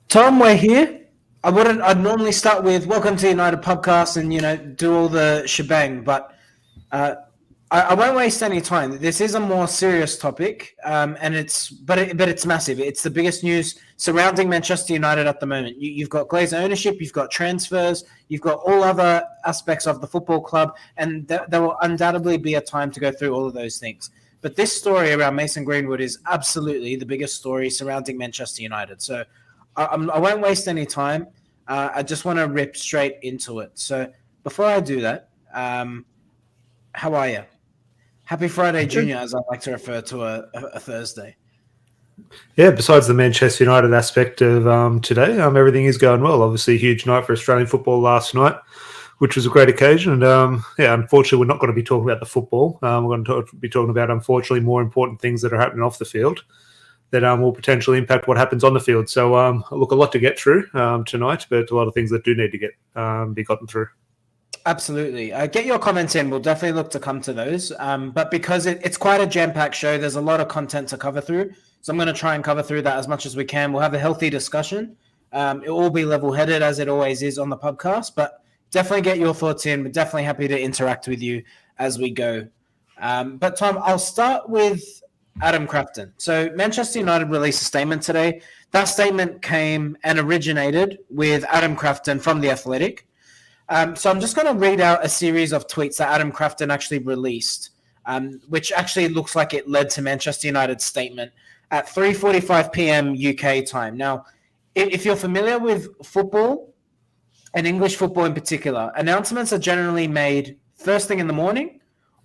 Tom, we're here. I'd normally start with "Welcome to United Podcast" and do all the shebang, but uh, I won't waste any time. This is a more serious topic, and it's massive. It's the biggest news surrounding Manchester United at the moment. You've got Glazer ownership, you've got transfers, you've got all other aspects of the football club, and there will undoubtedly be a time to go through all of those things. But this story around Mason Greenwood is absolutely the biggest story surrounding Manchester United. So I won't waste any time. I just want to rip straight into it. So before I do that, how are you? Happy Friday, Junior, as I like to refer to a Thursday. Yeah, besides the Manchester United aspect of today, everything is going well. Obviously, a huge night for Australian football last night, which was a great occasion. And unfortunately, we're not going to be talking about the football. We're going to be talking about, unfortunately, more important things that are happening off the field that will potentially impact what happens on the field. So, look, a lot to get through tonight, but a lot of things that do need to be gotten through. Absolutely. Get your comments in. We'll definitely look to come to those. But because it's quite a jam-packed show, there's a lot of content to cover through. So I'm going to try and cover through that as much as we can. We'll have a healthy discussion. It will be level-headed, as it always is on the podcast. But definitely get your thoughts in. We're definitely happy to interact with you as we go. But, Tom, I'll start with Adam Crafton. So Manchester United released a statement today. That statement came and originated with Adam Crafton from The Athletic. So I'm just going to read out a series of tweets that Adam Crafton actually released, which actually looks like it led to Manchester United's statement at 3:45 p.m. UK time. Now, if you're familiar with football and English football in particular, announcements are generally made first thing in the morning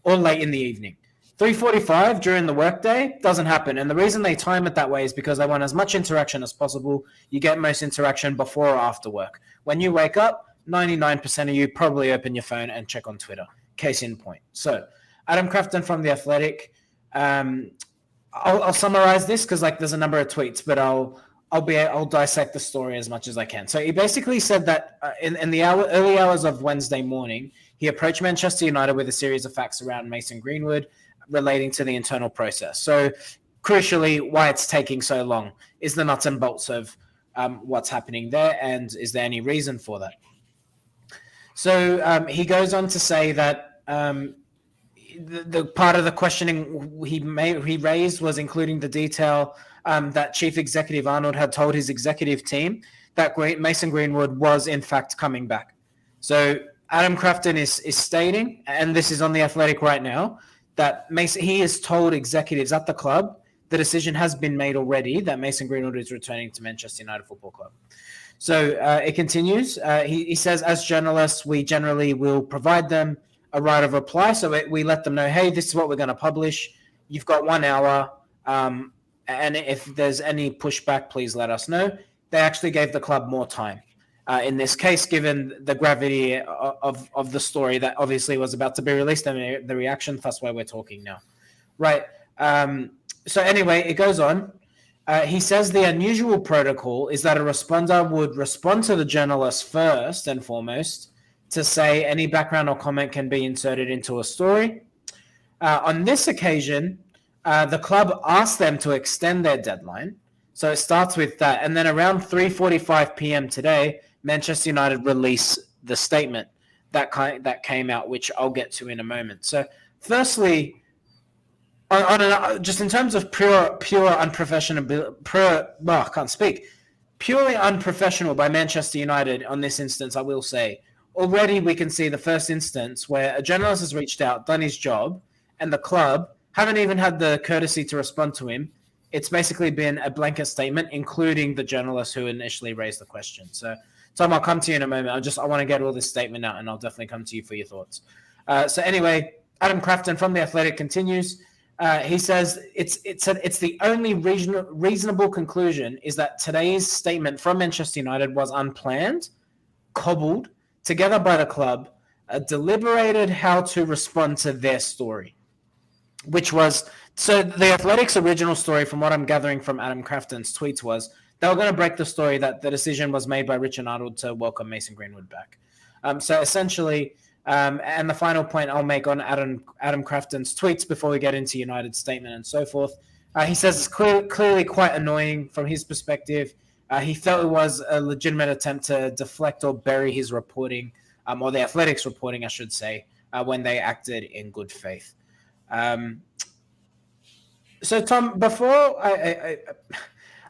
or late in the evening. 3:45 during the workday doesn't happen. And the reason they time it that way is because they want as much interaction as possible. You get most interaction before or after work. When you wake up, 99% of you probably open your phone and check on Twitter. Case in point. So, Adam Crafton from The Athletic. I'll summarize this because there's a number of tweets, but I'll dissect the story as much as I can. So he basically said that in the early hours of Wednesday morning, he approached Manchester United with a series of facts around Mason Greenwood relating to the internal process. So crucially, why it's taking so long is the nuts and bolts of what's happening there, and is there any reason for that? So he goes on to say that the part of the questioning he raised was including the detail that Chief Executive Arnold had told his executive team that Mason Greenwood was in fact coming back. So Adam Crafton is stating, and this is on The Athletic right now, that he has told executives at the club the decision has been made already that Mason Greenwood is returning to Manchester United Football Club. So it continues. He says, as journalists, we generally will provide them a right of reply. So we let them know, hey, this is what we're going to publish. You've got 1 hour. And if there's any pushback, please let us know. They actually gave the club more time. In this case, given the gravity of the story that obviously was about to be released and the reaction, that's why we're talking now. Right. So anyway, it goes on. He says the unusual protocol is that a responder would respond to the journalist first and foremost to say any background or comment can be inserted into a story. On this occasion, the club asked them to extend their deadline. So it starts with that. And then around 3:45 p.m. today, Manchester United released the statement that came out, which I'll get to in a moment. So firstly, just in terms of pure unprofessional, purely unprofessional by Manchester United on this instance, I will say, already we can see the first instance where a journalist has reached out, done his job, and the club haven't even had the courtesy to respond to him. It's basically been a blanket statement, including the journalist who initially raised the question. So, Tom, I'll come to you in a moment. I want to get all this statement out, and I'll definitely come to you for your thoughts. So anyway, Adam Crafton from The Athletic continues. He says it's the only reasonable conclusion is that today's statement from Manchester United was unplanned, cobbled together by the club, deliberated how to respond to their story, which was, so The Athletic's original story, from what I'm gathering from Adam Crafton's tweets, was they were going to break the story that the decision was made by Richard Arnold to welcome Mason Greenwood back. So essentially, and the final point I'll make on Adam Crafton's tweets before we get into United's statement and so forth, he says it's clearly quite annoying from his perspective He felt it was a legitimate attempt to deflect or bury his reporting, or the Athletics reporting, I should say, when they acted in good faith. So, Tom, before I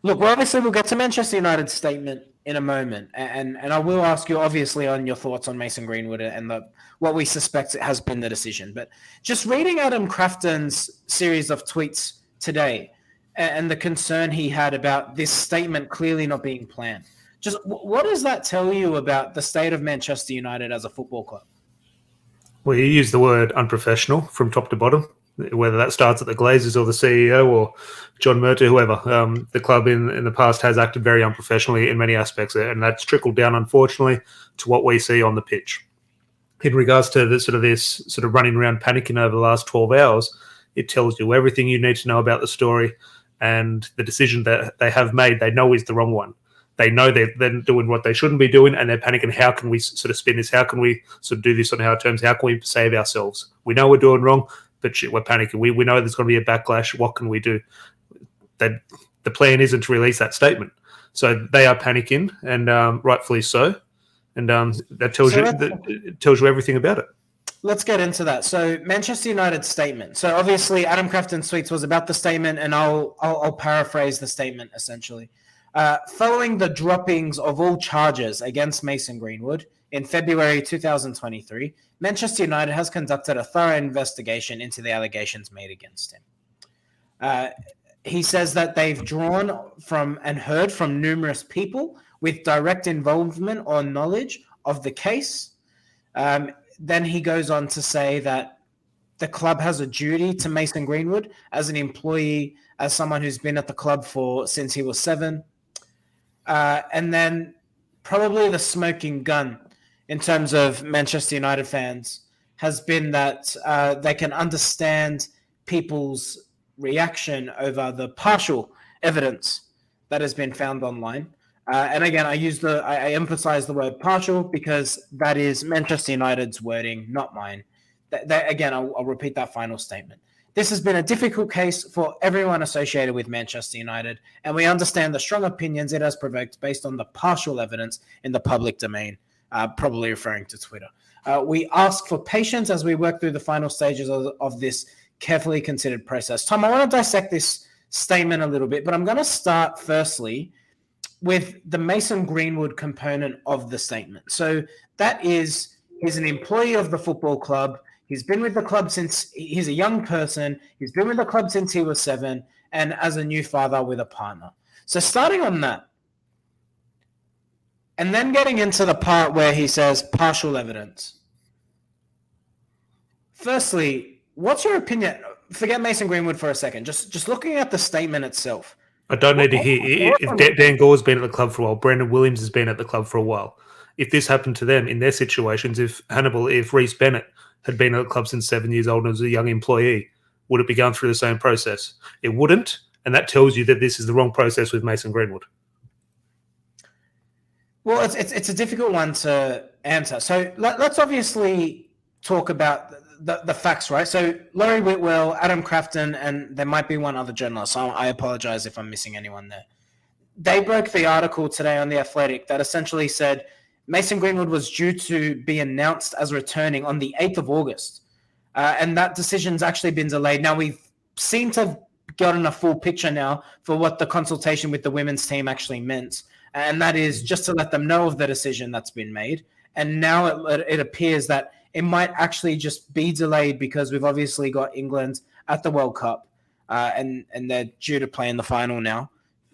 look, well, obviously we'll get to Manchester United's statement in a moment, and I will ask you, obviously, on your thoughts on Mason Greenwood and what we suspect has been the decision. But just reading Adam Crafton's series of tweets today and the concern he had about this statement clearly not being planned, just what does that tell you about the state of Manchester United as a football club? Well, you use the word unprofessional from top to bottom, whether that starts at the Glazers or the CEO or John Murtaugh, whoever. The club in the past has acted very unprofessionally in many aspects, and that's trickled down, unfortunately, to what we see on the pitch. In regards to this sort of running around panicking over the last 12 hours, it tells you everything you need to know about the story and the decision that they have made. They know is the wrong one. They know they're doing what they shouldn't be doing, and they're panicking. How can we sort of spin this? How can we sort of do this on our terms? How can we save ourselves? We know we're doing wrong, but shit, we're panicking. We know there's going to be a backlash. What can we do? The plan isn't to release that statement. So they are panicking, and rightfully so. And that tells you everything about it. Let's get into that. So Manchester United's statement. So obviously Adam Crafton's tweets was about the statement, and I'll paraphrase the statement essentially. Following the droppings of all charges against Mason Greenwood in February 2023, Manchester United has conducted a thorough investigation into the allegations made against him. He says that they've drawn from and heard from numerous people with direct involvement or knowledge of the case. Then he goes on to say that the club has a duty to Mason Greenwood as an employee, as someone who's been at the club since he was 7. And then probably the smoking gun in terms of Manchester United fans has been that they can understand people's reaction over the partial evidence that has been found online. And again, I emphasize the word partial because that is Manchester United's wording, not mine. Again, I'll repeat that final statement. This has been a difficult case for everyone associated with Manchester United, and we understand the strong opinions it has provoked based on the partial evidence in the public domain, probably referring to Twitter. We ask for patience as we work through the final stages of this carefully considered process. Tom, I want to dissect this statement a little bit, but I'm going to start firstly with the Mason Greenwood component of the statement. So that is, he's an employee of the football club. He's been with the club since he's a young person. He's been with the club since he was 7, and as a new father with a partner. So starting on that, and then getting into the part where he says partial evidence. Firstly, what's your opinion? Forget Mason Greenwood for a second. Just looking at the statement itself. I don't need to hear if Dan Gore's been at the club for a while. Brendan Williams has been at the club for a while. If this happened to them in their situations, if Reece Bennett had been at the club since 7 years old and was a young employee, would it be going through the same process? It wouldn't, and that tells you that this is the wrong process with Mason Greenwood. Well, it's a difficult one to answer. So let's obviously talk about the facts, right? So Laurie Whitwell, Adam Crafton, and there might be one other journalist. So I apologize if I'm missing anyone there. They broke the article today on The Athletic that essentially said Mason Greenwood was due to be announced as returning on the 8th of August. And that decision's actually been delayed. Now, we seem to have gotten a full picture now for what the consultation with the women's team actually meant. And that is just to let them know of the decision that's been made. And now it appears that it might actually just be delayed because we've obviously got England at the World Cup and they're due to play in the final now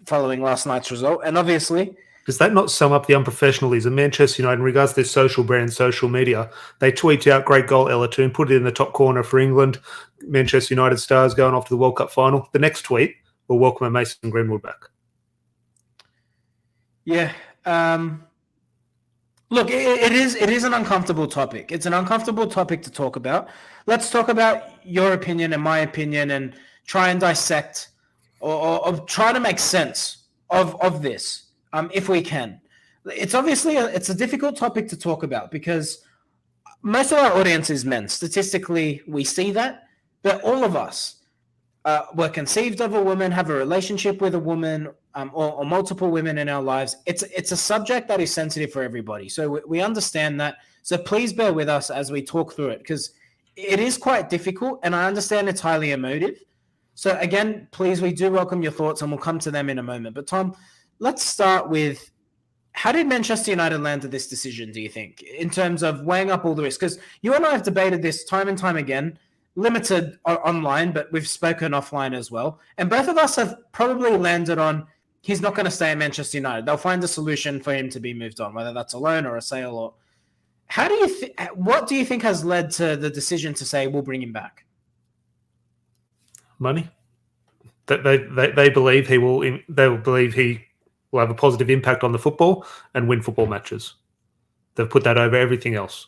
following last night's result. And obviously... Does that not sum up the unprofessionalism? Manchester United, in regards to their social brand, social media, they tweet out great goal, Ella Toon, put it in the top corner for England. Manchester United stars going off to the World Cup final. The next tweet will welcome a Mason Greenwood back. Yeah. Look, it is an uncomfortable topic. It's an uncomfortable topic to talk about. Let's talk about your opinion and my opinion and try and dissect or try to make sense of this. If we can. It's obviously it's a difficult topic to talk about because most of our audience is men. Statistically, we see that, but all of us we're conceived of a woman, have a relationship with a woman, or multiple women in our lives. It's a subject that is sensitive for everybody. So we understand that. So please bear with us as we talk through it, because it is quite difficult, and I understand it's highly emotive. So again, please, we do welcome your thoughts, and we'll come to them in a moment. But Tom, let's start with, how did Manchester United land to this decision, do you think, in terms of weighing up all the risks? Because you and I have debated this time and time again, limited online, but we've spoken offline as well. And both of us have probably landed on he's not going to stay at Manchester United. They'll find a solution for him to be moved on, whether that's a loan or a sale. Or how do you what do you think has led to the decision to say we'll bring him back? Money. They believe he will. They will believe he will have a positive impact on the football and win football matches. They've put that over everything else.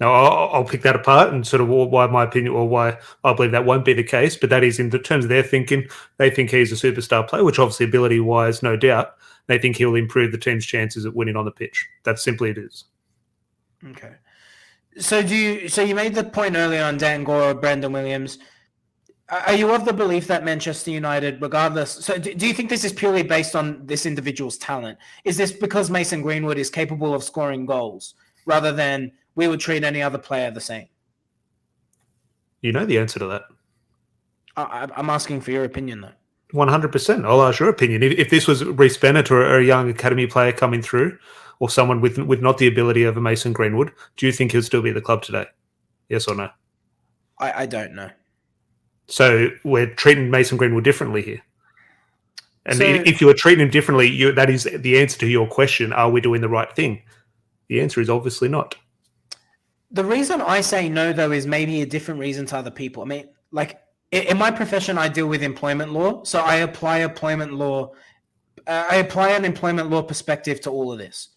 Now, I'll pick that apart and sort of why my opinion, or why I believe that won't be the case, but that is in the terms of their thinking. They think he's a superstar player, which obviously ability-wise, no doubt. They think he'll improve the team's chances at winning on the pitch. That's simply it is. Okay. So you made the point earlier on Dan Gore, Brandon Williams. Are you of the belief that Manchester United, regardless... So do you think this is purely based on this individual's talent? Is this because Mason Greenwood is capable of scoring goals rather than we would treat any other player the same? You know the answer to that. I'm asking for your opinion, though. 100%. I'll ask your opinion. If this was Reece Bennett or a young academy player coming through, or someone with not the ability of a Mason Greenwood, do you think he'll still be at the club today? Yes or no? I don't know. So we're treating Mason Greenwood differently here. And so, if you are treating him differently, that is the answer to your question, are we doing the right thing? The answer is obviously not. The reason I say no, though, is maybe a different reason to other people. I mean, like, in my profession, I deal with employment law. So I apply employment law. I apply an employment law perspective to all of this.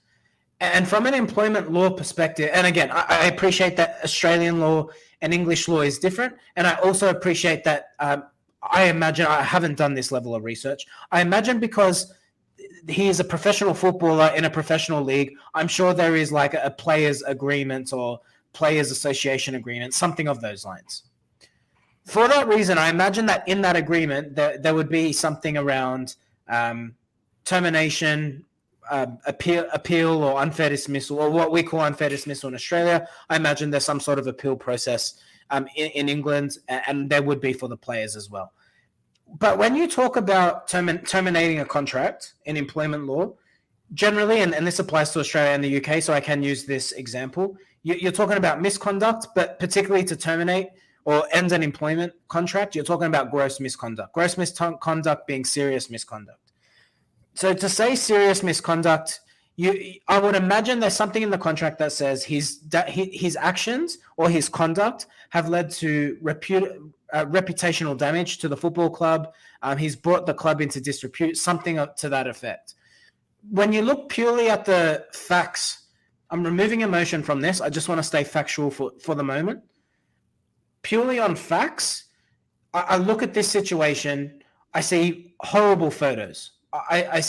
And from an employment law perspective, and again, I appreciate that Australian law and English law is different. And I also appreciate that I imagine, I haven't done this level of research. I imagine because he is a professional footballer in a professional league, I'm sure there is like a players agreement or players association agreement, something of those lines. For that reason, I imagine that in that agreement, there would be something around termination, appeal or unfair dismissal, or what we call unfair dismissal in Australia. I imagine there's some sort of appeal process in England, and there would be for the players as well. But when you talk about terminating a contract in employment law, generally, and this applies to Australia and the UK, so I can use this example, you're talking about misconduct, but particularly to terminate or end an employment contract, you're talking about gross misconduct. Gross misconduct being serious misconduct. So to say serious misconduct, I would imagine there's something in the contract that says his actions or his conduct have led to reputational damage to the football club. He's brought the club into disrepute, something to that effect. When you look purely at the facts, I'm removing emotion from this. I just want to stay factual for the moment. Purely on facts, I look at this situation, I see horrible photos. I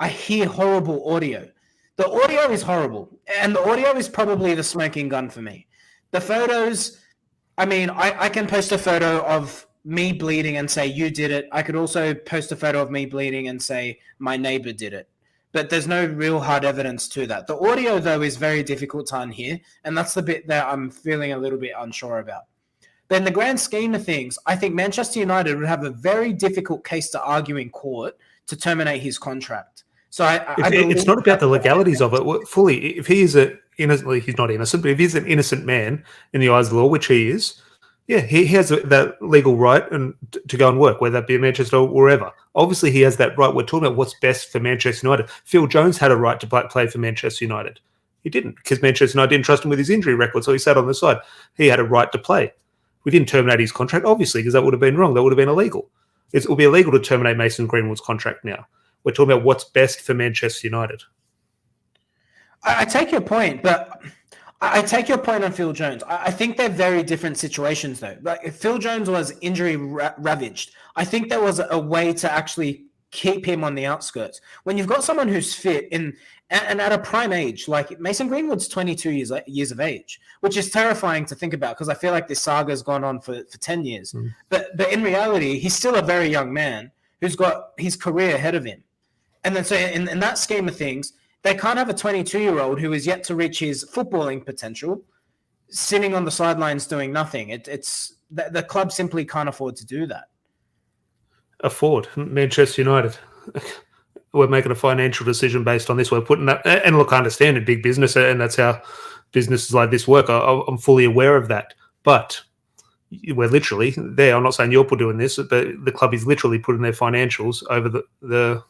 hear horrible audio. The audio is horrible, and the audio is probably the smoking gun for me. The photos, I mean, I can post a photo of me bleeding and say, you did it. I could also post a photo of me bleeding and say, my neighbor did it. But there's no real hard evidence to that. The audio, though, is very difficult to unhear, and that's the bit that I'm feeling a little bit unsure about. But in the grand scheme of things, I think Manchester United would have a very difficult case to argue in court to terminate his contract. So I believe it's not about the legalities of it fully. If he is he's not innocent, but if he's an innocent man in the eyes of the law, which he is, yeah, he has that legal right to go and work, whether that be in Manchester or wherever. Obviously, he has that right. We're talking about what's best for Manchester United. Phil Jones had a right to play for Manchester United. He didn't, because Manchester United didn't trust him with his injury record, so he sat on the side. He had a right to play. We didn't terminate his contract, obviously, because that would have been wrong. That would have been illegal. It will be illegal to terminate Mason Greenwood's contract now. We're talking about what's best for Manchester United. I take your point, but I take your point on Phil Jones. I think they're very different situations, though. Like, if Phil Jones was injury ravaged, I think there was a way to actually keep him on the outskirts. When you've got someone who's fit and at a prime age, like Mason Greenwood's 22 years of age, which is terrifying to think about because I feel like this saga has gone on for 10 years. But in reality, he's still a very young man who's got his career ahead of him. And then so in that scheme of things, they can't have a 22-year-old who is yet to reach his footballing potential sitting on the sidelines doing nothing. It's the club simply can't afford to do that. Afford Manchester United. We're making a financial decision based on this. We're putting that, and look, I understand it, big business, and that's how businesses like this work. I'm fully aware of that. But we're literally there. I'm not saying you're doing this, but the club is literally putting their financials over the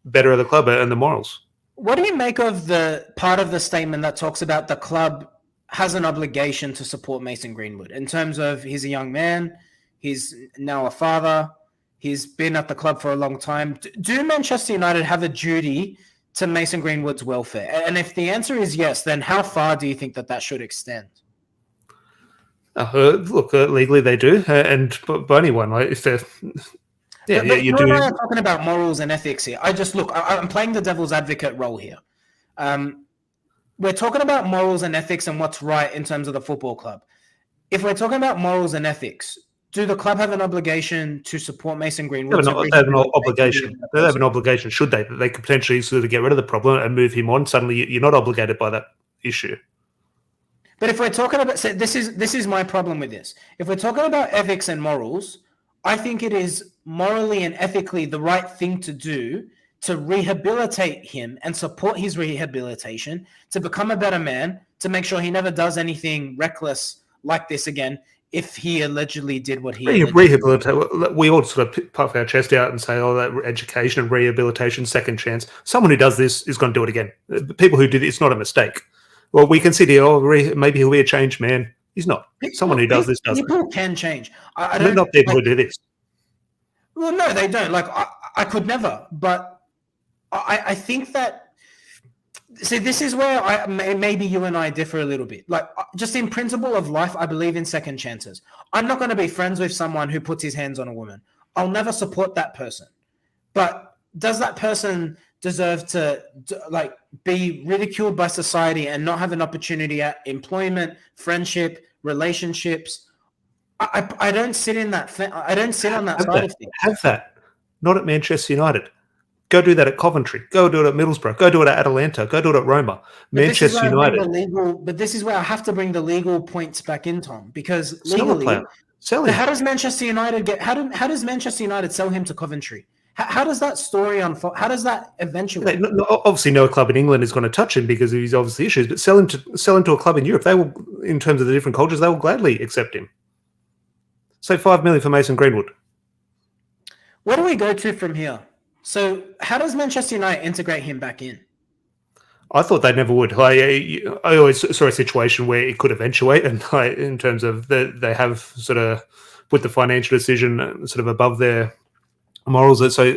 better of the club and the morals. What do you make of the part of the statement that talks about the club has an obligation to support Mason Greenwood in terms of he's a young man, he's now a father, he's been at the club for a long time. Do Manchester United have a duty to Mason Greenwood's welfare? And if the answer is yes, then how far do you think that should extend? Look, legally they do, and by anyone, like if they're... Yeah, but you you do. and I are talking about morals and ethics here. I'm playing the devil's advocate role here. We're talking about morals and ethics and what's right in terms of the football club. If we're talking about morals and ethics, do the club have an obligation to support Mason Greenwood? They have an obligation. They have an obligation, should they? They could potentially sort of get rid of the problem and move him on. Suddenly, you're not obligated by that issue. But if we're talking about, so this is my problem with this. If we're talking about ethics and morals, I think it is morally and ethically the right thing to do to rehabilitate him and support his rehabilitation, to become a better man, to make sure he never does anything reckless like this again if he allegedly did what he rehabilitate. We all sort of puff our chest out and say, oh, that education and rehabilitation, second chance. Someone who does this is going to do it again. People who do this, it's not a mistake. Well, we can sit here, maybe he'll be a changed man. He's not. Someone who does this does people it. Can change. I don't, not people who do this. Well, no, they don't. Like, I could never. But I think that... See, this is where maybe you and I differ a little bit. Like, just in principle of life, I believe in second chances. I'm not going to be friends with someone who puts his hands on a woman. I'll never support that person. But does that person deserve to like be ridiculed by society and not have an opportunity at employment, friendship, relationships? I don't sit in that. I don't sit on that side of things. Have that. Not at Manchester United. Go do that at Coventry. Go do it at Middlesbrough. Go do it at Atalanta. Go do it at Roma. Manchester United. But this is where I have to bring the legal points back in, Tom, because legally, sell him. How does Manchester United get? How does Manchester United sell him to Coventry? How does that story unfold? How does that eventually? Obviously, no club in England is going to touch him because of his obviously issues. But sell him to a club in Europe. They will, in terms of the different cultures, they will gladly accept him. Say $5 million for Mason Greenwood. Where do we go to from here? So, how does Manchester United integrate him back in? I thought they never would. I always saw a situation where it could eventuate, and in terms of they have sort of put the financial decision sort of above their morals. So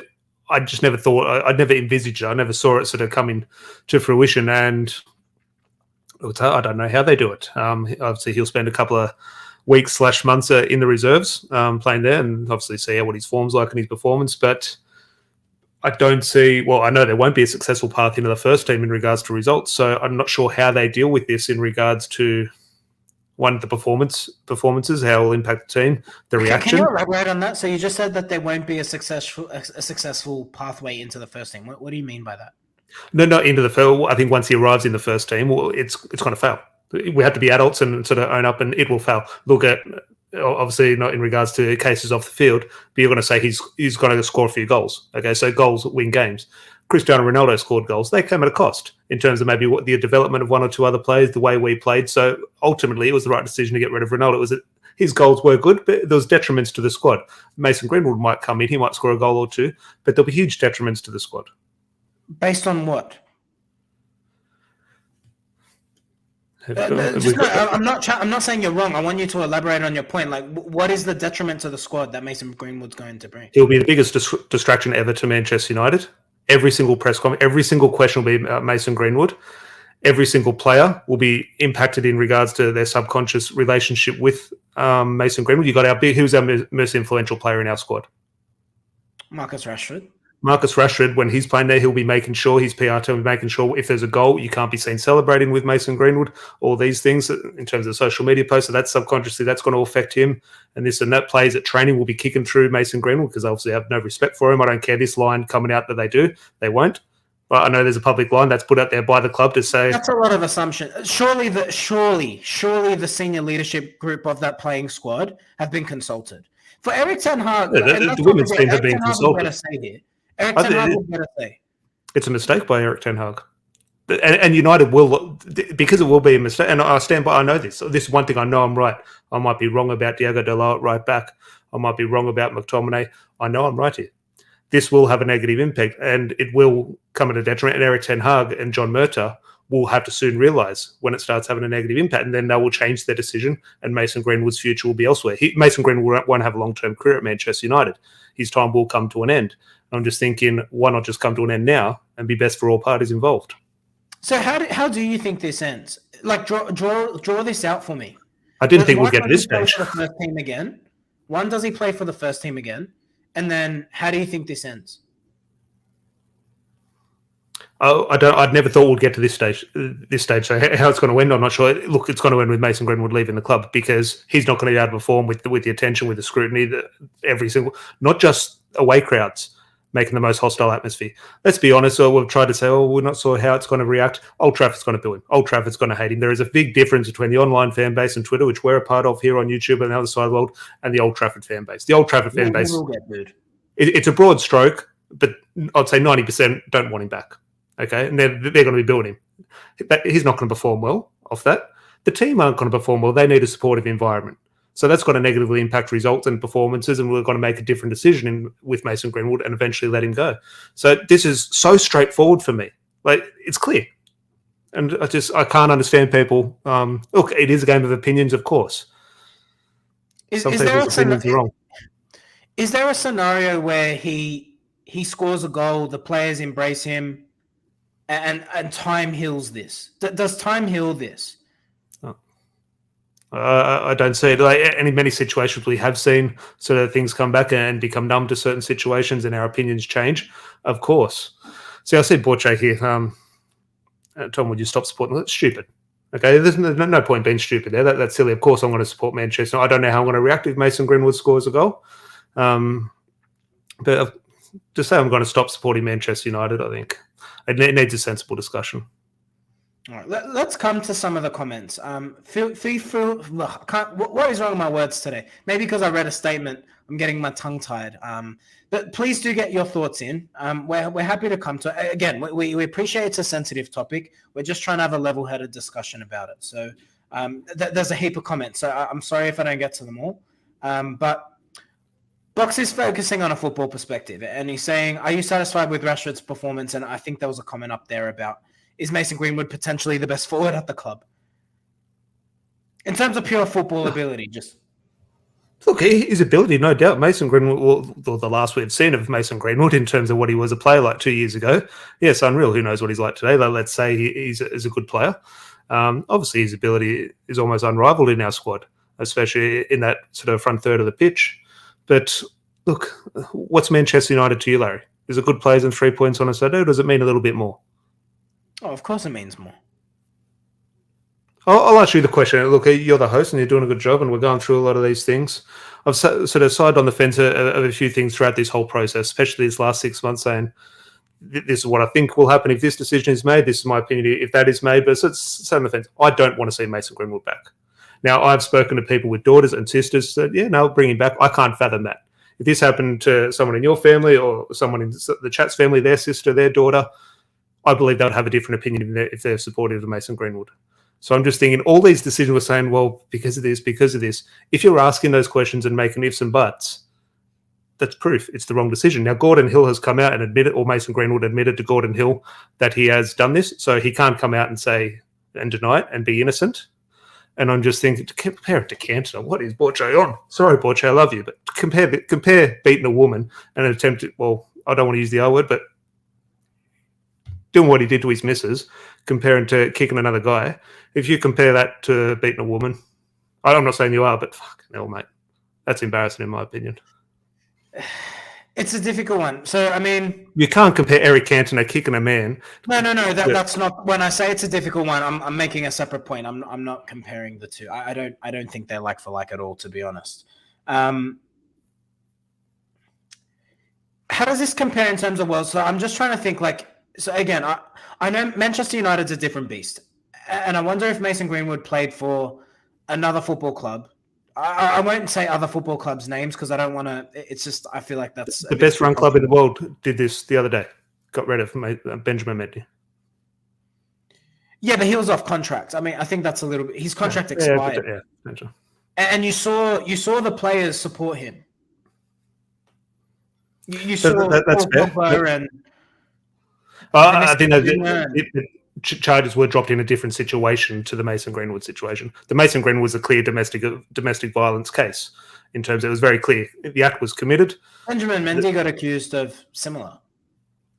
I just never thought, I'd never envisaged it. I never saw it sort of coming to fruition. And I don't know how they do it. Obviously, he'll spend a couple of weeks / months in the reserves playing there, and obviously see what his form's like and his performance. But I don't see, well, I know there won't be a successful path into the first team in regards to results. So I'm not sure how they deal with this in regards to the performances, how it will impact the team, the reaction. Can you elaborate on that? So you just said that there won't be a successful pathway into the first team. What do you mean by that? No, not into the first. I think once he arrives in the first team, it's going to fail. We have to be adults and sort of own up, and it will fail. Look at, obviously not in regards to cases off the field, but you're going to say he's going to score a few goals. Okay, so goals win games. Cristiano Ronaldo scored goals. They came at a cost in terms of maybe the development of one or two other players, the way we played. So ultimately, it was the right decision to get rid of Ronaldo. It was that his goals were good, but there was detriments to the squad. Mason Greenwood might come in, he might score a goal or two, but there'll be huge detriments to the squad. Based on what? I'm not saying you're wrong. I want you to elaborate on your point. Like, what is the detriment to the squad that Mason Greenwood's going to bring? He'll be the biggest distraction ever to Manchester United. Every single press conference, every single question will be about Mason Greenwood. Every single player will be impacted in regards to their subconscious relationship with Mason Greenwood. You got who's our most influential player in our squad? Marcus Rashford. Marcus Rashford, when he's playing there, he'll be making sure his PR team will be making sure if there's a goal, you can't be seen celebrating with Mason Greenwood. All these things in terms of social media posts. So that's subconsciously that's going to affect him. And this and that players at training will be kicking through Mason Greenwood because obviously they have no respect for him. I don't care this line coming out that they do. They won't. But I know there's a public line that's put out there by the club to say that's a lot of assumption. Surely the senior leadership group of that playing squad have been consulted. For Eric Ten Hag, the women's team have been consulted. Eric Ten Hag will better say. It's a mistake by Eric Ten Hag. And United will, because it will be a mistake, and I stand by, I know this. This is one thing I know I'm right. I might be wrong about Diogo Dalot at right back. I might be wrong about McTominay. I know I'm right here. This will have a negative impact, and it will come at a detriment. And Eric Ten Hag and John Murtough will have to soon realise when it starts having a negative impact, and then they will change their decision, and Mason Greenwood's future will be elsewhere. Mason Greenwood won't have a long-term career at Manchester United. His time will come to an end. I'm just thinking, why not just come to an end now and be best for all parties involved? So how do you think this ends? Like draw this out for me. I didn't think we'd get to this stage. For the first team again. One, does he play for the first team again? And then how do you think this ends? Oh, I'd never thought we'd get to this stage. So how it's going to end, I'm not sure. Look, it's going to end with Mason Greenwood leaving the club because he's not going to be able to perform with the attention, with the scrutiny, every single, not just away crowds making the most hostile atmosphere. Let's be honest. So we've tried to say, we're not sure how it's going to react. Old Trafford's going to boo him. Old Trafford's going to hate him. There is a big difference between the online fan base and Twitter, which we're a part of here on YouTube and the other side of the world, and the Old Trafford fan base. The Old Trafford fan base, will get booed. It's a broad stroke, but I'd say 90% don't want him back. Okay, and they're going to be building him. He's not going to perform well off that. The team aren't going to perform well. They need a supportive environment. So that's going to negatively impact results and performances, and we're going to make a different decision with Mason Greenwood and eventually let him go. So this is so straightforward for me. Like, it's clear. And I can't understand people. Look, it is a game of opinions, of course. Some people's opinions are wrong. Is there a scenario where he scores a goal, the players embrace him, and time heals this? Does time heal this? I don't see it. Like in many situations we have seen sort of things come back and become numb to certain situations and our opinions change, of course. See, I see Borche here. Tom, would you stop supporting? That's stupid. Okay, there's no point being stupid there. That's silly. Of course I'm going to support Manchester. I don't know how I'm going to react if Mason Greenwood scores a goal. But to say I'm going to stop supporting Manchester United, I think it needs a sensible discussion. All right, let's come to some of the comments. What is wrong with my words today? Maybe because I read a statement, I'm getting my tongue tied. But please do get your thoughts in. We're happy to come to it. Again, we appreciate it's a sensitive topic. We're just trying to have a level-headed discussion about it. So there's a heap of comments. So I'm sorry if I don't get to them all. But Box is focusing on a football perspective, and he's saying, are you satisfied with Rashford's performance? And I think there was a comment up there about, is Mason Greenwood potentially the best forward at the club? In terms of pure football ability, just... Look, his ability, no doubt. Mason Greenwood, the last we've seen of Mason Greenwood in terms of what he was a player like 2 years ago, yes, unreal. Who knows what he's like today? Let's say he's a good player. Obviously, his ability is almost unrivaled in our squad, especially in that sort of front third of the pitch. But look, what's Manchester United to you, Larry? Is it good players and 3 points on a Saturday, or does it mean a little bit more? Oh, of course it means more. I'll ask you the question. Look, you're the host and you're doing a good job, and we're going through a lot of these things. I've sort of sided on the fence of a few things throughout this whole process, especially these last 6 months, saying this is what I think will happen if this decision is made. This is my opinion if that is made. But it's on the fence. I don't want to see Mason Greenwood back. Now, I've spoken to people with daughters and sisters that, yeah, no, bring him back. I can't fathom that. If this happened to someone in your family or someone in the chat's family, their sister, their daughter, I believe they would have a different opinion if they're supportive of Mason Greenwood. So I'm just thinking all these decisions were saying, well, because of this. If you're asking those questions and making ifs and buts, that's proof it's the wrong decision. Now, Gordon Hill has come out and admitted, or Mason Greenwood admitted to Gordon Hill that he has done this. So he can't come out and say and deny it and be innocent. And I'm just thinking, to compare it to Cantona, what is Borche on? Sorry, Borche, I love you, but compare beating a woman and an attempt at, well, I don't want to use the R word, but doing what he did to his missus, comparing to kicking another guy. If you compare that to beating a woman, I'm not saying you are, but fuck hell, mate. That's embarrassing in my opinion. It's a difficult one. So, I mean, You can't compare Eric Cantona kicking a man. no. That's not. When I say it's a difficult one, I'm making a separate point. I'm not comparing the two. I don't think they're like for like at all, to be honest. How does this compare in terms of world? So I'm just trying to think. Like, so again, I know Manchester United's a different beast, and I wonder if Mason Greenwood played for another football club. I won't say other football clubs' names because I don't want to. It's just I feel like that's the best run club in the world did this the other day. Got rid of Benjamin Mendy. Yeah, but he was off contract. I mean, I think that's a little bit. His contract expired, and you saw the players support him. You saw that's fair. And I think that charges were dropped in a different situation to the Mason Greenwood situation. The Mason Greenwood was a clear domestic violence case in terms of it was very clear. The act was committed. Benjamin Mendy got accused of similar.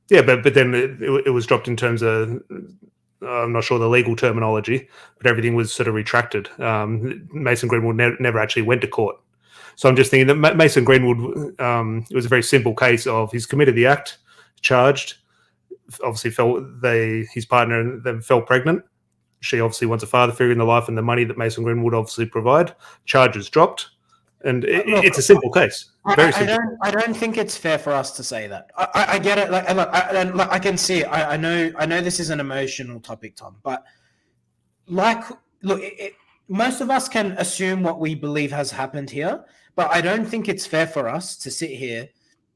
Yeah, but then it was dropped in terms of, I'm not sure the legal terminology, but everything was sort of retracted. Mason Greenwood never actually went to court. So I'm just thinking that Mason Greenwood, it was a very simple case of he's committed the act, charged, obviously his partner then fell pregnant. She obviously wants a father figure in the life and the money that Mason Greenwood would obviously provide. Charges dropped. And it's a simple case. Very simple. I don't think it's fair for us to say that. I get it. Like, look, I can see it. I know this is an emotional topic, Tom. But most of us can assume what we believe has happened here. But I don't think it's fair for us to sit here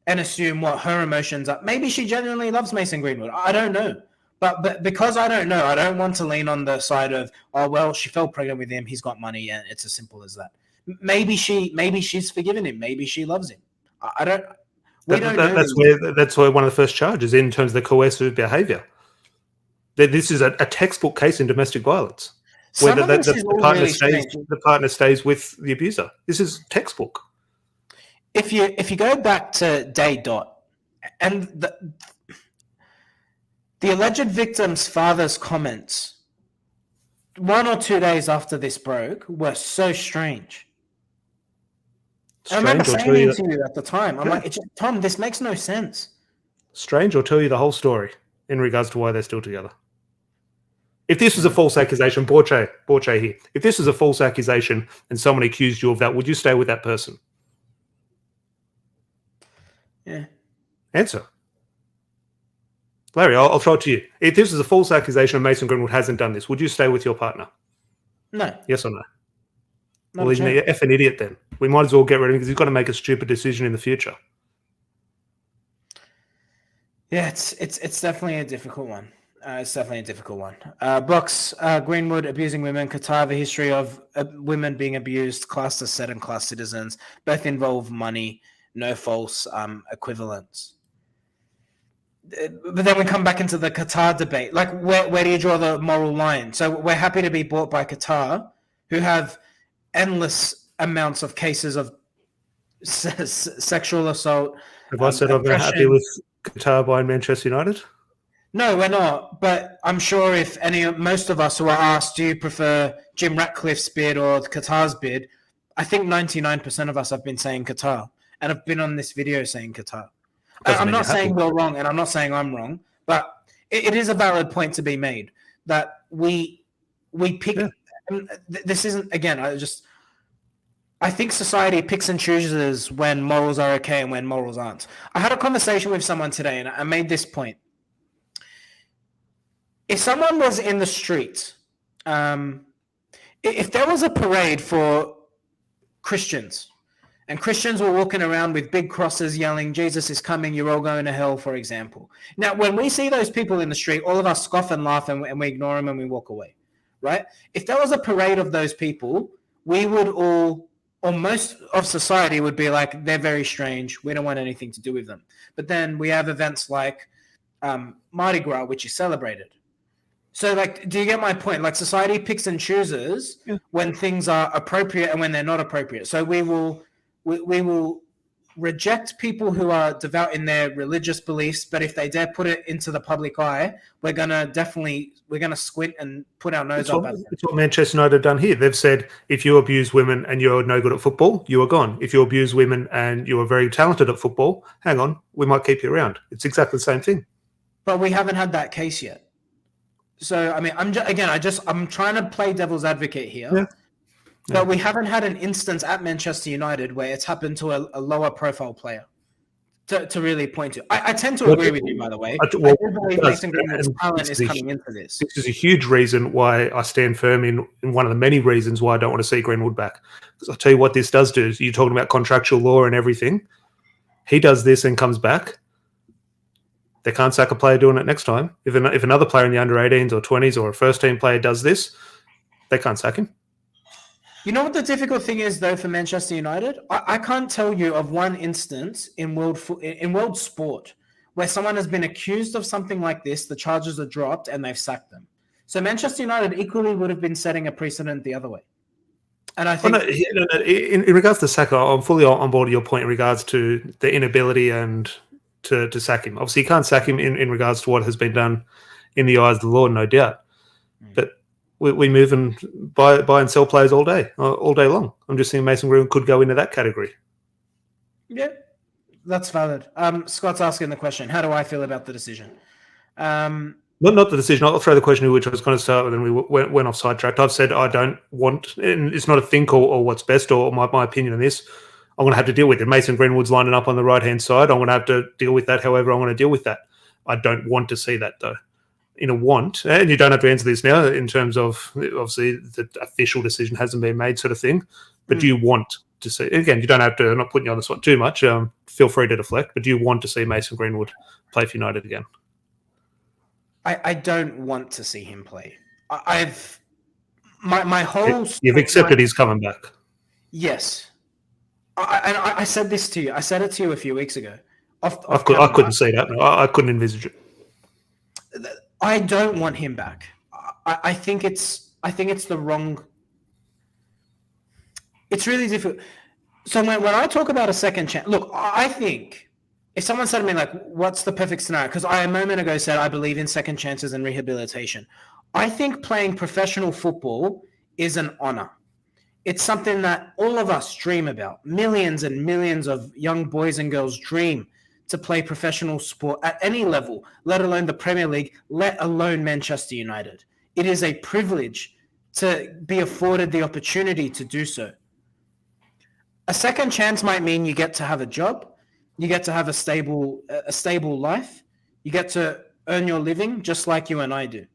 and assume what her emotions are. Maybe she genuinely loves Mason Greenwood. I don't know. But because I don't know, I don't want to lean on the side of, oh, well, she fell pregnant with him. He's got money, and it's as simple as that. Maybe she's forgiven him. Maybe she loves him. I don't. We don't know. That's where one of the first charges in terms of the coercive behaviour. This is a textbook case in domestic violence, where the partner stays with the abuser. This is textbook. If you go back to day dot, and the alleged victim's father's comments 1 or 2 days after this broke were so strange. I remember saying to you at the time, I'm like, Tom, this makes no sense. Strange, or tell you the whole story in regards to why they're still together. If this was a false accusation, Borche here, if this was a false accusation and someone accused you of that, would you stay with that person? Yeah. Answer. Larry, I'll throw it to you. If this is a false accusation and Mason Greenwood hasn't done this, would you stay with your partner? No. Yes or no? Well, he's an effing idiot then. We might as well get rid of him because he's got to make a stupid decision in the future. Yeah, it's definitely a difficult one. It's definitely a difficult one. Box, Greenwood abusing women, Qatar, the history of women being abused, classed as second-class citizens, both involve money, no false equivalence. But then we come back into the Qatar debate. Like, where do you draw the moral line? So we're happy to be bought by Qatar, who have endless amounts of cases of sexual assault. Have I said I'm very happy with Qatar buying Manchester United? No, we're not. But I'm sure if most of us who are asked, do you prefer Jim Ratcliffe's bid or Qatar's bid? I think 99% of us have been saying Qatar, and have been on this video saying Qatar. I'm not saying we're wrong, and I'm not saying I'm wrong, but it is a valid point to be made that we pick. Yeah. This isn't, again, I think society picks and chooses when morals are okay and when morals aren't. I had a conversation with someone today, and I made this point. If someone was in the street, if there was a parade for Christians, and Christians were walking around with big crosses yelling, Jesus is coming, you're all going to hell, for example. Now, when we see those people in the street, all of us scoff and laugh and we ignore them and we walk away, right? If there was a parade of those people, we would all, or most of society would be like, they're very strange. We don't want anything to do with them. But then we have events like Mardi Gras, which is celebrated. So, like, do you get my point? Like, society picks and chooses when things are appropriate and when they're not appropriate. So we will reject people who are devout in their religious beliefs, but if they dare put it into the public eye, we're gonna squint and put our nose up at them. It's what Manchester United have done here. They've said, if you abuse women and you're no good at football, you are gone. If you abuse women and you are very talented at football, hang on, we might keep you around. It's exactly the same thing. But we haven't had that case yet. So I mean, I'm trying to play devil's advocate here. Yeah. But we haven't had an instance at Manchester United where it's happened to a lower profile player to really point to. I tend to agree with you, by the way. I do believe Mason Greenwood's talent is coming into this. This is a huge reason why I stand firm in one of the many reasons why I don't want to see Greenwood back. Because I'll tell you what this does do. You're talking about contractual law and everything. He does this and comes back. They can't sack a player doing it next time. If another player in the under 18s or 20s or a first team player does this, they can't sack him. You know what the difficult thing is, though, for Manchester United? I can't tell you of one instance in world sport where someone has been accused of something like this, the charges are dropped, and they've sacked them. So Manchester United equally would have been setting a precedent the other way. And I think... in regards to Saka, I'm fully on board with your point in regards to the inability and to sack him. Obviously, you can't sack him in regards to what has been done in the eyes of the law, no doubt. But we move and buy and sell players all day long. I'm just saying Mason Greenwood could go into that category. Yeah, that's valid. Scott's asking the question, how do I feel about the decision? Not the decision. I'll throw the question which I was going to start with, and we went off sidetracked. I've said I don't want, and it's not a think or what's best or my opinion on this. I'm going to have to deal with it. Mason Greenwood's lining up on the right-hand side. I'm going to have to deal with that however I'm going to deal with that. I don't want to see that, though. In a want, and you don't have to answer this now in terms of, obviously, the official decision hasn't been made sort of thing, but do you want to see, again, you don't have to, I'm not putting you on the spot too much, feel free to deflect, but do you want to see Mason Greenwood play for United again? I don't want to see him play. My whole... You've accepted he's coming back. Yes. I said this to you. I said it to you a few weeks ago. I couldn't see that. No, I couldn't envisage it. I don't want him back. I think it's the wrong. It's really difficult. So when I talk about a second chance, look, I think if someone said to me like, "What's the perfect scenario?" Because I a moment ago said I believe in second chances and rehabilitation. I think playing professional football is an honor. It's something that all of us dream about. Millions and millions of young boys and girls dream to play professional sport at any level, let alone the Premier League, let alone Manchester United. It is a privilege to be afforded the opportunity to do so. A second chance might mean you get to have a job, you get to have a stable life, you get to earn your living just like you and I do.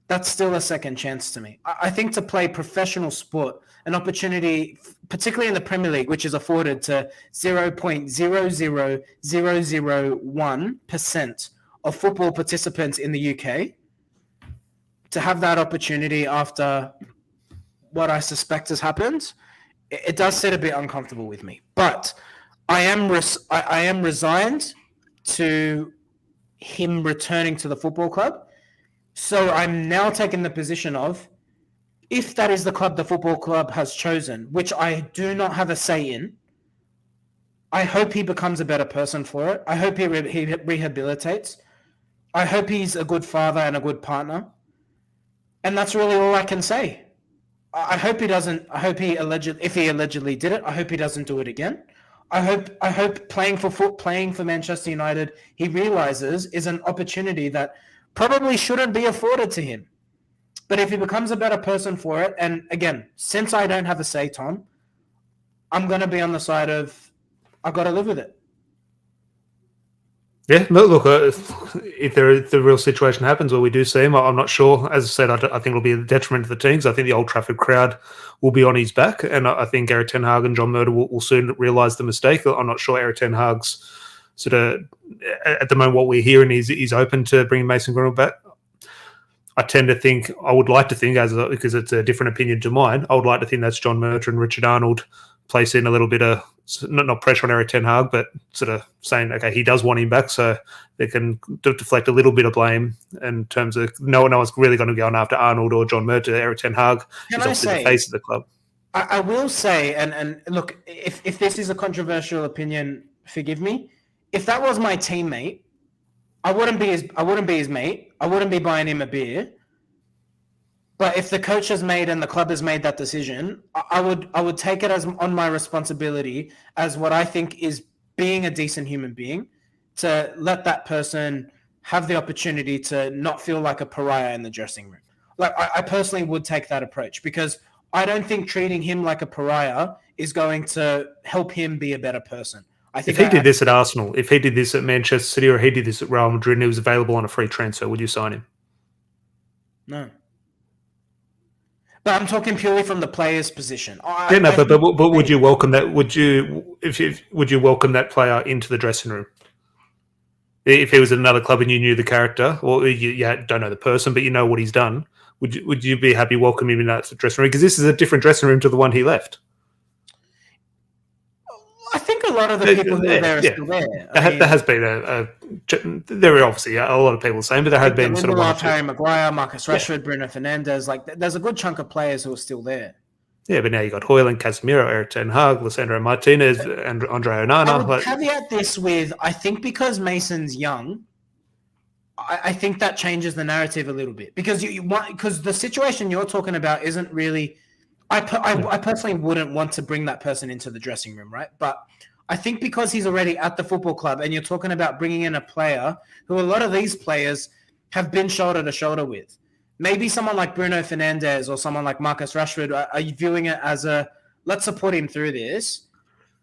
That's still a second chance to me. I think to play professional sport, an opportunity, particularly in the Premier League, which is afforded to 0.00001% of football participants in the UK, to have that opportunity after what I suspect has happened, it does sit a bit uncomfortable with me. But I am resigned to him returning to the football club. So I'm now taking the position of, if that is the club the football club has chosen, which I do not have a say in, I hope he becomes a better person for it. I hope he rehabilitates. I hope he's a good father and a good partner. And that's really all I can say. I hope he doesn't. I hope if he allegedly did it, I hope he doesn't do it again. I hope playing for Manchester United, he realizes is an opportunity that probably shouldn't be afforded to him. But if he becomes a better person for it, and again, since I don't have a say, Tom, I'm going to be on the side of, I've got to live with it. Yeah, no, look, if the real situation happens where we do see him, I'm not sure. As I said, I think it'll be a detriment to the teams. I think the Old Trafford crowd will be on his back, and I think Eric Ten Hag and John Murder will soon realise the mistake. I'm not sure Eric Ten Hag's sort of, at the moment, what we're hearing is he's open to bringing Mason Greenwood back. I would like to think, because it's a different opinion to mine, I would like to think that's John Murter and Richard Arnold placing a little bit of, not pressure on Eric Ten Hag, but sort of saying, okay, he does want him back, so they can deflect a little bit of blame in terms of no one's really going to go on after Arnold or John Murter. Eric Ten Hag is obviously the face of the club. I will say, and look, if this is a controversial opinion, forgive me. If that was my teammate, I wouldn't be his mate. I wouldn't be buying him a beer. But if the coach has made and the club has made that decision, I would take it as on my responsibility as what I think is being a decent human being, to let that person have the opportunity to not feel like a pariah in the dressing room. Like I personally would take that approach, because I don't think treating him like a pariah is going to help him be a better person. I think if he did this at Arsenal, if he did this at Manchester City, or he did this at Real Madrid and he was available on a free transfer, would you sign him? No. But I'm talking purely from the player's position. But would you welcome that? Would you welcome that player into the dressing room if he was at another club and you knew the character, or you don't know the person, but you know what he's done? Would you be happy welcoming him in that dressing room? Because this is a different dressing room to the one he left. I think a lot of the people who are there are still there. There has been there are obviously a lot of people saying, but there have been sort of Harry Maguire, Marcus Rashford, Bruno Fernandes. Like, there's a good chunk of players who are still there. Yeah, but now you got Højlund, Casemiro, Erik ten Hag, Lisandro Martinez, and Andre Onana. I would caveat this with, I think because Mason's young, I think that changes the narrative a little bit, because because the situation you're talking about isn't really. I personally wouldn't want to bring that person into the dressing room, right? But I think because he's already at the football club, and you're talking about bringing in a player who a lot of these players have been shoulder to shoulder with. Maybe someone like Bruno Fernandes or someone like Marcus Rashford, are you viewing it as a, let's support him through this?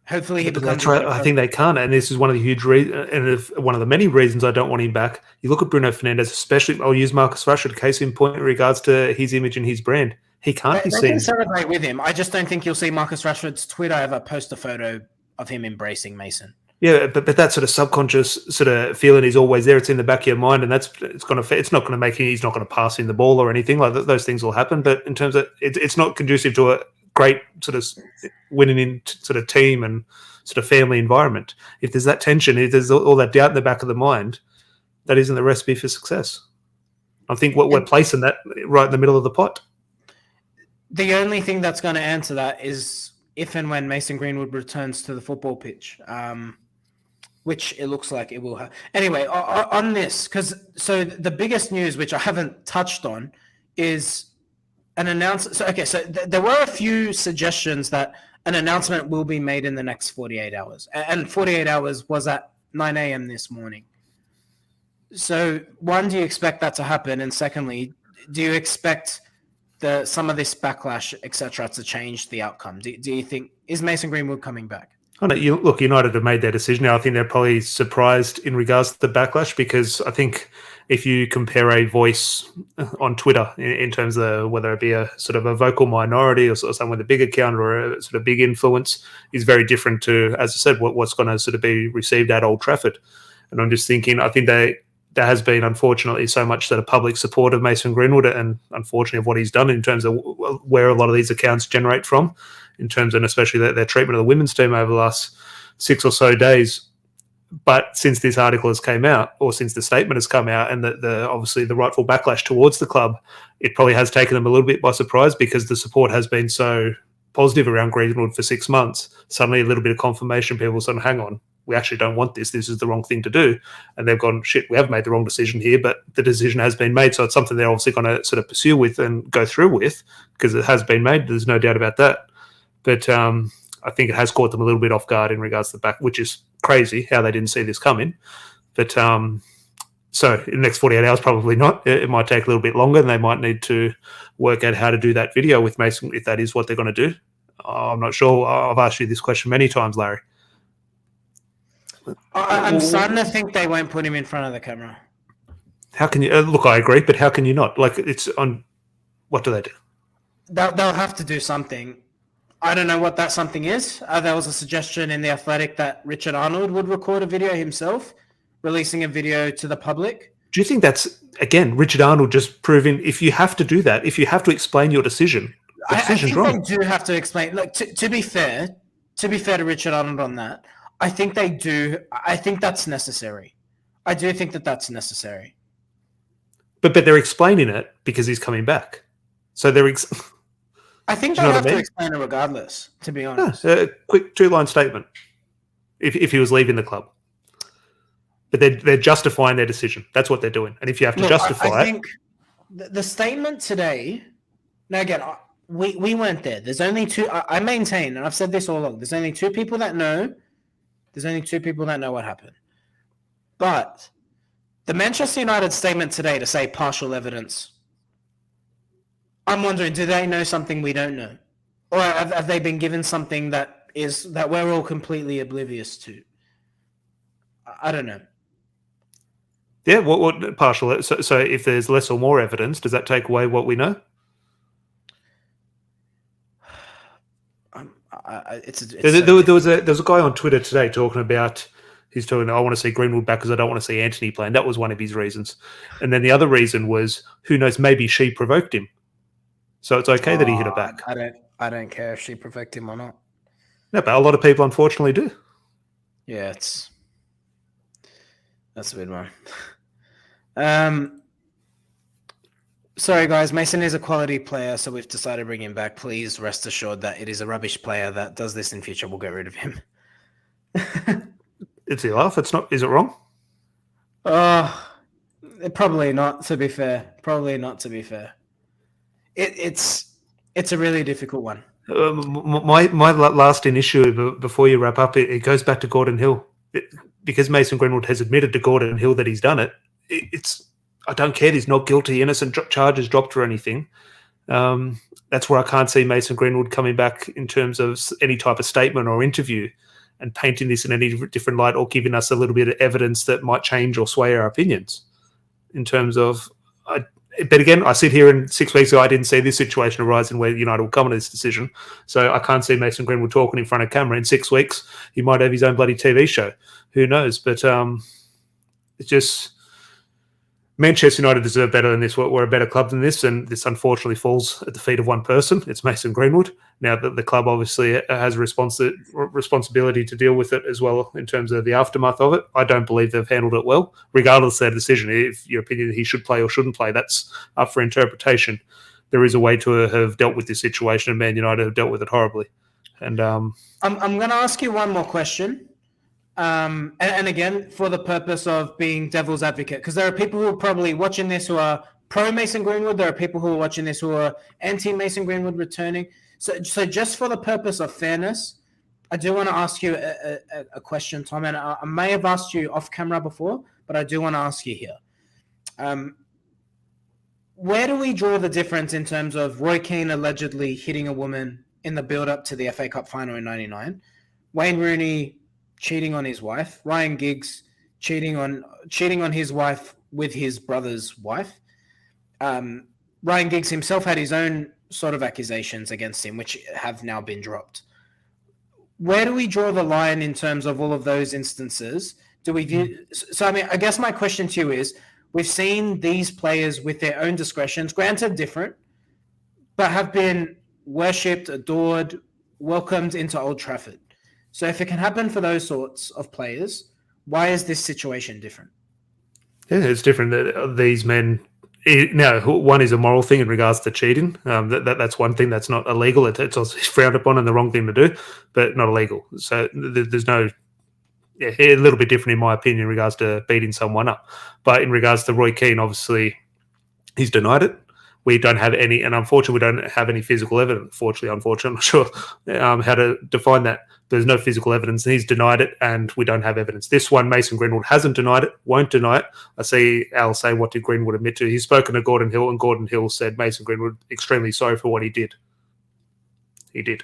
Hopefully he becomes... That's right. I think they can't. And this is one of the huge reasons, and one of the many reasons I don't want him back. You look at Bruno Fernandes, especially, I'll use Marcus Rashford, case in point in regards to his image and his brand. He can't be seen. They can celebrate with him. I just don't think you'll see Marcus Rashford's Twitter ever post a photo of him embracing Mason. Yeah, but that sort of subconscious sort of feeling is always there. It's in the back of your mind, and it's not going to make him. He's not going to pass in the ball or anything like that. Those things will happen. But in terms of it's not conducive to a great sort of winning in sort of team and sort of family environment. If there's that tension, if there's all that doubt in the back of the mind, that isn't the recipe for success. I think we're placing that right in the middle of the pot. The only thing that's going to answer that is if and when Mason Greenwood returns to the football pitch, which it looks like it will have. Anyway, on this, so the biggest news, which I haven't touched on, is an announcement. So there were a few suggestions that an announcement will be made in the next 48 hours. And 48 hours was at 9 a.m. this morning. So, one, do you expect that to happen? And secondly, do you expect some of this backlash, etc., to change the outcome? Do you think, is Mason Greenwood coming back? I know, look, United have made their decision now. I think they're probably surprised in regards to the backlash, because I think if you compare a voice on Twitter in terms of whether it be a sort of a vocal minority or someone with a big account or a sort of big influence, is very different to, as I said, what's going to sort of be received at Old Trafford. And I'm just thinking, I think there has been, unfortunately, so much sort of public support of Mason Greenwood, and unfortunately of what he's done in terms of where a lot of these accounts generate from, in terms of, and especially their treatment of the women's team over the last 6 or so days. But since this article has came out, or since the statement has come out, and obviously the rightful backlash towards the club, it probably has taken them a little bit by surprise, because the support has been so positive around Greenwood for 6 months. Suddenly a little bit of confirmation, people saying, hang on, we actually don't want this. This is the wrong thing to do. And they've gone, shit, we have made the wrong decision here, but the decision has been made. So it's something they're obviously going to sort of pursue with and go through with, because it has been made. There's no doubt about that. But I think it has caught them a little bit off guard in regards to the back, which is crazy how they didn't see this coming. But so in the next 48 hours, probably not. It might take a little bit longer, and they might need to work out how to do that video with Mason, if that is what they're going to do. I'm not sure. I've asked you this question many times, Larry. I'm starting to think they won't put him in front of the camera. How can you look? I agree, but how can you not? Like, it's on. What do they do? They'll have to do something. I don't know what that something is. There was a suggestion in The Athletic that Richard Arnold would record a video himself, releasing a video to the public. Do you think that's, again, Richard Arnold just proving, if you have to do that, if you have to explain your decision, the decision's wrong? I think they do have to explain. Look, to be fair to Richard Arnold on that, I think they do. I think that's necessary. I do think that's necessary. But they're explaining it because he's coming back. So they're... I think they have to explain it regardless, to be honest. A quick 2-line statement. if he was leaving the club. But they're justifying their decision. That's what they're doing. And if you have to justify I think the statement today. Now again, we weren't there. There's only two. I maintain, and I've said this all along. There's only two people that know. There's only two people that know what happened. But the Manchester United statement today to say partial evidence. I'm wondering, do they know something we don't know, or have they been given something that we're all completely oblivious to? I don't know. Yeah, what partial? So if there's less or more evidence, does that take away what we know? There was a guy on Twitter today talking about. He's talking, I want to see Greenwood back because I don't want to see Anthony playing. That was one of his reasons. And then the other reason was, who knows, maybe she provoked him. So it's okay that he hit her back. I don't care if she provoked him or not. No, but a lot of people unfortunately do. Yeah, that's a bit one. Sorry guys, Mason is a quality player, so we've decided to bring him back. Please rest assured that it is a rubbish player that does this in future. We'll get rid of him. It's a laugh. It's not. Is it wrong? Probably not. To be fair, It's a really difficult one. My lasting issue before you wrap up, it goes back to Gordon Hill, because Mason Greenwood has admitted to Gordon Hill that he's done it. I don't care. He's not guilty. Innocent charges dropped or anything. That's where I can't see Mason Greenwood coming back in terms of any type of statement or interview and painting this in any different light or giving us a little bit of evidence that might change or sway our opinions in terms of. But again, I sit here and 6 weeks ago, I didn't see this situation arising where United will come to this decision. So I can't see Mason Greenwood talking in front of camera. In 6 weeks, he might have his own bloody TV show. Who knows? But it's just Manchester United deserve better than this. We're a better club than this, and this unfortunately falls at the feet of one person. It's Mason Greenwood. Now that the club obviously has a responsibility to deal with it as well in terms of the aftermath of it. I don't believe they've handled it well, regardless of their decision. If your opinion that he should play or shouldn't play, that's up for interpretation. There is a way to have dealt with this situation, and Man United have dealt with it horribly. And I'm going to ask you one more question. And again, for the purpose of being devil's advocate, because there are people who are probably watching this who are pro Mason Greenwood. There are people who are watching this who are anti Mason Greenwood returning. So just for the purpose of fairness, I do want to ask you a question, Tom. And I may have asked you off camera before, but I do want to ask you here. Where do we draw the difference in terms of Roy Keane allegedly hitting a woman in the build-up to the FA Cup final in '99, Wayne Rooney cheating on his wife, Ryan Giggs cheating on his wife with his brother's wife. Ryan Giggs himself had his own sort of accusations against him, which have now been dropped. Where do we draw the line in terms of all of those instances? Do we view? So, I mean, I guess my question to you is, we've seen these players with their own discretions, granted different, but have been worshipped, adored, welcomed into Old Trafford. So if it can happen for those sorts of players, why is this situation different? Yeah, it's different that these men. Now, one is a moral thing in regards to cheating. That's one thing that's not illegal. It's also frowned upon and the wrong thing to do, but not illegal. So there's no. Yeah, a little bit different in my opinion in regards to beating someone up. But in regards to Roy Keane, obviously, he's denied it. We don't have any, and unfortunately, we don't have any physical evidence. Unfortunately, I'm not sure how to define that. There's no physical evidence. He's denied it, and we don't have evidence. This one, Mason Greenwood hasn't denied it, won't deny it. I see Al saying, what did Greenwood admit to? He's spoken to Gordon Hill, and Gordon Hill said Mason Greenwood extremely sorry for what he did. He did.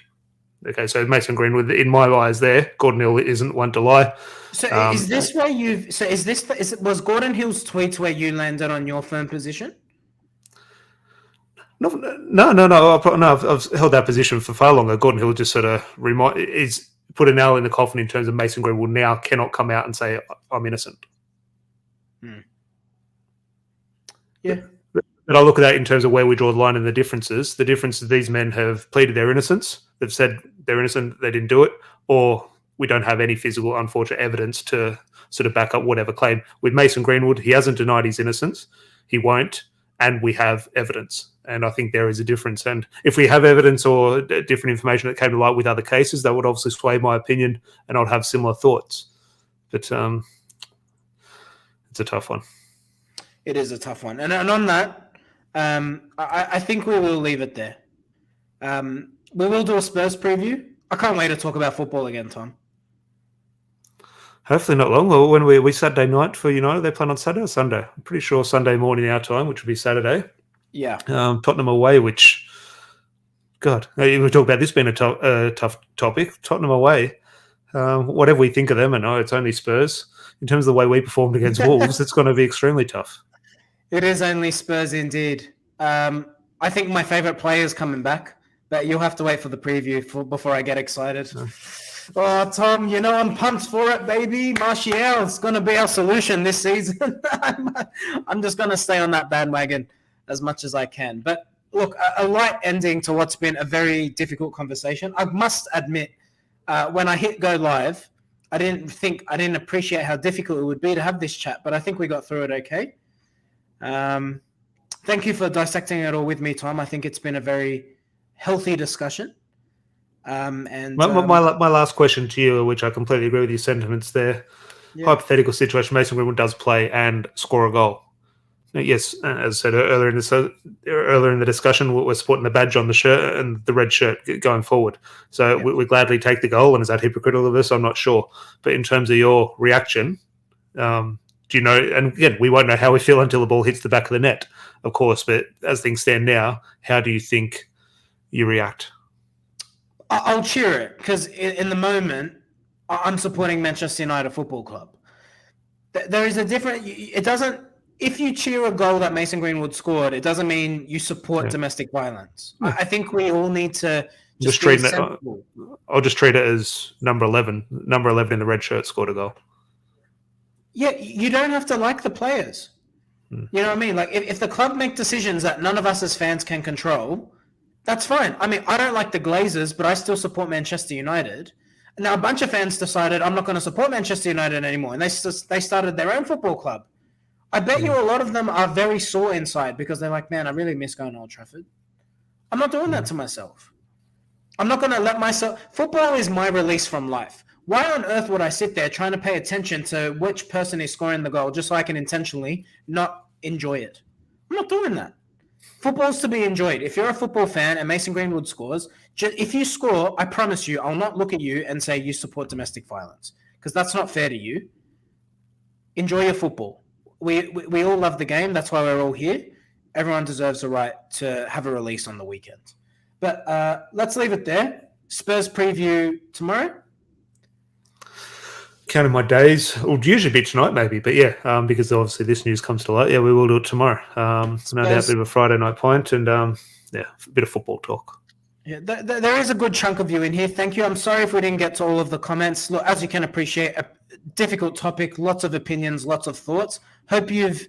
Okay, so Mason Greenwood, in my eyes, Gordon Hill isn't one to lie. So is this where you've? So was Gordon Hill's tweets where you landed on your firm position? No. I've held that position for far longer. Gordon Hill just sort of is put a nail in the coffin in terms of Mason Greenwood now cannot come out and say I'm innocent. Yeah. But I look at that in terms of where we draw the line and the differences. The difference is these men have pleaded their innocence. They've said they're innocent, they didn't do it, or we don't have any physical, unfortunate evidence to sort of back up whatever claim. With Mason Greenwood, he hasn't denied his innocence. He won't. and we have evidence. And I think there is a difference. And if we have evidence or different information that came to light with other cases, that would obviously sway my opinion, and I'd have similar thoughts. But it's a tough one. It is a tough one. And on that, I think we will leave it there. We will do a Spurs preview. I can't wait to talk about football again, Tom. Hopefully not long. Well, when we Saturday night for United, they play on Saturday or Sunday? I'm pretty sure Sunday morning our time, which would be Saturday. Yeah. Tottenham away, which, God, we talk about this being a tough topic. Tottenham away, whatever we think of them, and it's only Spurs. In terms of the way we performed against Wolves, it's going to be extremely tough. It is only Spurs indeed. I think my favourite player is coming back, but you'll have to wait for the preview before I get excited. Oh, Tom, I'm pumped for it, baby. Martial is going to be our solution this season. I'm just going to stay on that bandwagon as much as I can. But look, a light ending to what's been a very difficult conversation. I must admit, when I hit go live, I didn't appreciate how difficult it would be to have this chat, but I think we got through it okay. Thank you for dissecting it all with me, Tom. I think it's been a very healthy discussion. My last question to you, which I completely agree with your sentiments there. Yeah. Hypothetical situation: Mason Greenwood does play and score a goal. Yes, as I said earlier in the discussion, we're supporting the badge on the shirt and the red shirt going forward. So we gladly take the goal. And is that hypocritical of us? I'm not sure. But in terms of your reaction, do you know? And again, we won't know how we feel until the ball hits the back of the net, of course. But as things stand now, how do you think you react? I'll cheer it because in the moment, I'm supporting Manchester United Football Club. There is a different. It doesn't. If you cheer a goal that Mason Greenwood scored, it doesn't mean you support domestic violence. Yeah. I think we all need to just treat it. I'll just treat it as number 11. Number 11 in the red shirt scored a goal. Yeah, you don't have to like the players. You know what I mean? Like if the club make decisions that none of us as fans can control, that's fine. I mean, I don't like the Glazers, but I still support Manchester United. Now, a bunch of fans decided I'm not going to support Manchester United anymore, and they started their own football club. I bet you a lot of them are very sore inside because they're like, man, I really miss going to Old Trafford. I'm not doing that to myself. I'm not going to let myself... Football is my release from life. Why on earth would I sit there trying to pay attention to which person is scoring the goal just so I can intentionally not enjoy it? I'm not doing that. Football's to be enjoyed. If you're a football fan and Mason Greenwood scores, if you score, I promise you, I'll not look at you and say you support domestic violence because that's not fair to you. Enjoy your football. We all love the game. That's why we're all here. Everyone deserves the right to have a release on the weekend. But let's leave it there. Spurs preview tomorrow. Counting my days. It would usually be tonight, maybe. But yeah, because obviously this news comes to light. Yeah, we will do it tomorrow. No doubt a bit of a Friday night pint and a bit of football talk. Yeah, there is a good chunk of you in here. Thank you. I'm sorry if we didn't get to all of the comments. Look, as you can appreciate, a difficult topic, lots of opinions, lots of thoughts. Hope you've,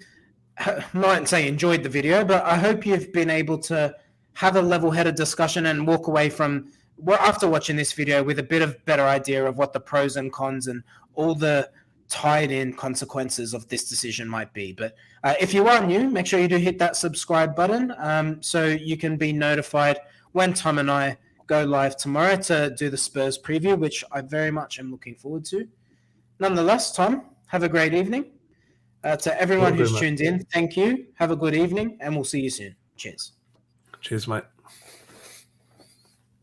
not say enjoyed the video, but I hope you've been able to have a level-headed discussion and walk away from, after watching this video, with a bit of better idea of what the pros and cons and all the tied-in consequences of this decision might be. But if you are new, make sure you do hit that subscribe button so you can be notified when Tom and I go live tomorrow to do the Spurs preview, which I very much am looking forward to. Nonetheless, Tom, have a great evening. To everyone who's tuned in, thank you. Have a good evening, and we'll see you soon. Cheers. Cheers, mate.